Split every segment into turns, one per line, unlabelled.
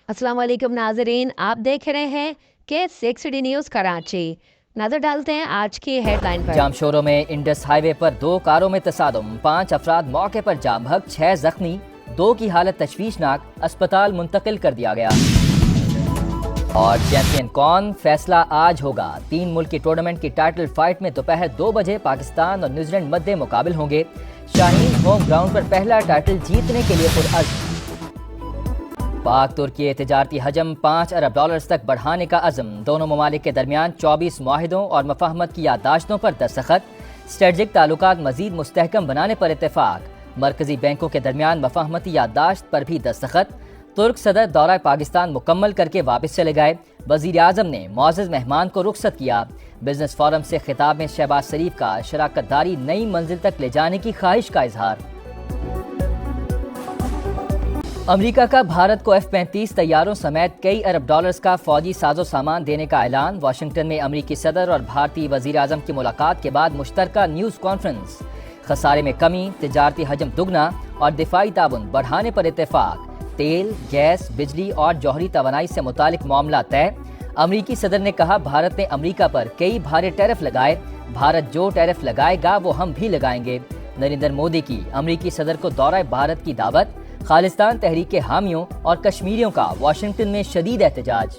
अस्सलाम वालेकुम नाजरीन, आप देख रहे हैं के 6 न्यूज़ कराची। नजर डालते हैं आज की हेडलाइन पर।
जाम शोरों में इंडस हाईवे पर 2 कारों में तसादुम, 5 अफराद मौके पर जाम भग, 6 जख्मी, 2 की हालत तशवीशनाक, अस्पताल मुंतकिल कर दिया गया। और चैंपियन कौन, फैसला आज होगा। 3 मुल्क की टूर्नामेंट की टाइटल फाइट में दोपहर 2 बजे पाकिस्तान और न्यूजीलैंड मध्य मुकाबिल होंगे। शाहीन होम ग्राउंड पर पहला टाइटल जीतने के लिए पुरअज़्म। पाक तुर्की तिजारती हजम $5 अरब तक बढ़ाने का अज़म। दोनों ममालिक के दरमियान 24 मुआहिदों और मफाहमत की याददाश्तों पर दस्तखत। स्ट्रेटजिक ताल्लुकात मजीद मुस्तहकम बनाने पर इत्तेफाक। मरकजी बैंकों के दरमियान मफाहमती याददाश्त पर भी दस्तखत। तुर्क सदर दौरा पाकिस्तान मुकम्मल करके वापस चले गए। वज़ीर आज़म ने मुअज़्ज़ज़ मेहमान को रुखसत किया। बिजनेस फोरम से खिताब में शहबाज शरीफ का शराकतदारी नई मंजिल तक ले जाने की ख्वाहिश का इजहार। अमेरिका का भारत को F-35 तैयारों समेत कई अरब डॉलर्स का फौजी साजो सामान देने का ऐलान। वाशिंगटन में अमेरिकी सदर और भारतीय वजीर आजम की मुलाकात के बाद मुश्तरका न्यूज़ कॉन्फ्रेंस। खसारे में कमी, तिजारती हजम दुगना और दिफाई ताउन बढ़ाने पर इत्तेफाक। तेल, गैस, बिजली और जौहरी तवानाई से मुतालिक मामला तय। अमेरिकी सदर ने कहा, भारत ने अमेरिका पर कई भारी टैरिफ लगाए, भारत जो टैरिफ लगाएगा वो हम भी लगाएंगे। नरेंद्र मोदी की अमेरिकी सदर को दौरा भारत की दावत। खालिस्तान तहरीक के हामियों और कश्मीरियों का वाशिंगटन में शदीद एहतजाज।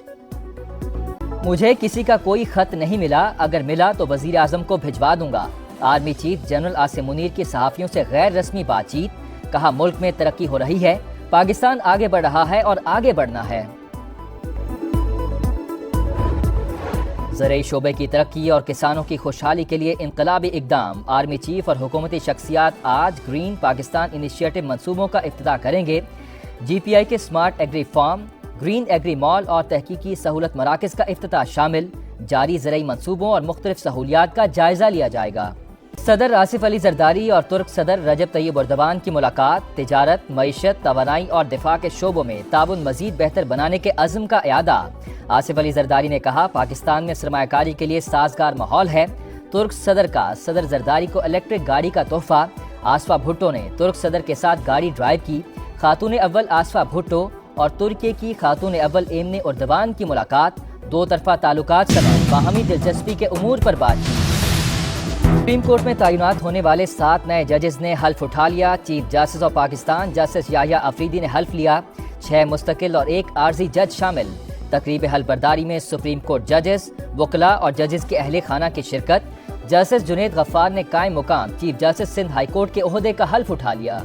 मुझे किसी का कोई खत नहीं मिला, अगर मिला तो वजीर आजम को भिजवा दूंगा। Army chief general Asim Munir की सहाफियों से गैर रस्मी बातचीत। कहा, मुल्क में तरक्की हो रही है, पाकिस्तान आगे बढ़ रहा है और आगे बढ़ना है। ज़राई शोबे की तरक्की और किसानों की खुशहाली के लिए इनकलाबी इक़दाम। आर्मी चीफ और हुकूमती शख्सियात आज ग्रीन पाकिस्तान इनिशिएटिव मंसूबों का इफ्तिताह करेंगे। GPI के smart agri farm, green agri mall और तहकीकी सहूलत मराकज़ का इफ्तिताह शामिल। जारी ज़राई मंसूबों और मुख्तलिफ सहूलियात का जायजा लिया जाएगा। सदर आसिफ अली जरदारी और तुर्क सदर रजब तैयब एर्दोगान की मुलाकात। तिजारत, मईशत, तवानाई और दिफा के शोबों में ताउन मजीद बेहतर बनाने के अज़्म का इयादा। आसिफ अली जरदारी ने कहा, पाकिस्तान में सरमायाकारी के लिए साजगार माहौल है। तुर्क सदर का सदर जरदारी को इलेक्ट्रिक गाड़ी का तोहफा। आसफा भुट्टो ने तुर्क सदर के साथ गाड़ी ड्राइव की। खातून अव्वल आसफा भुट्टो और तुर्की की खातून अव्वल एमने एर्दोगान की मुलाकात। 2 तरफा ताल्लुकात समेत बाहमी दिलचस्पी के उमूर पर बातचीत। सुप्रीम कोर्ट में तैनात होने वाले 7 नए जजेस ने हल्फ उठा लिया। Chief justice of Pakistan justice Yahya Afridi ने हल्फ लिया। 6 मुस्तकिल और 1 आर्जी जज शामिल। तकरीब हल्फ बर्दारी में सुप्रीम कोर्ट जजेस, वकला और जजेस के अहले खाना की शिरकत। जस्टिस जुनैद गफ्फार ने कायम मुकाम chief justice Sindh high court के ओहदे का हल्फ उठा लिया।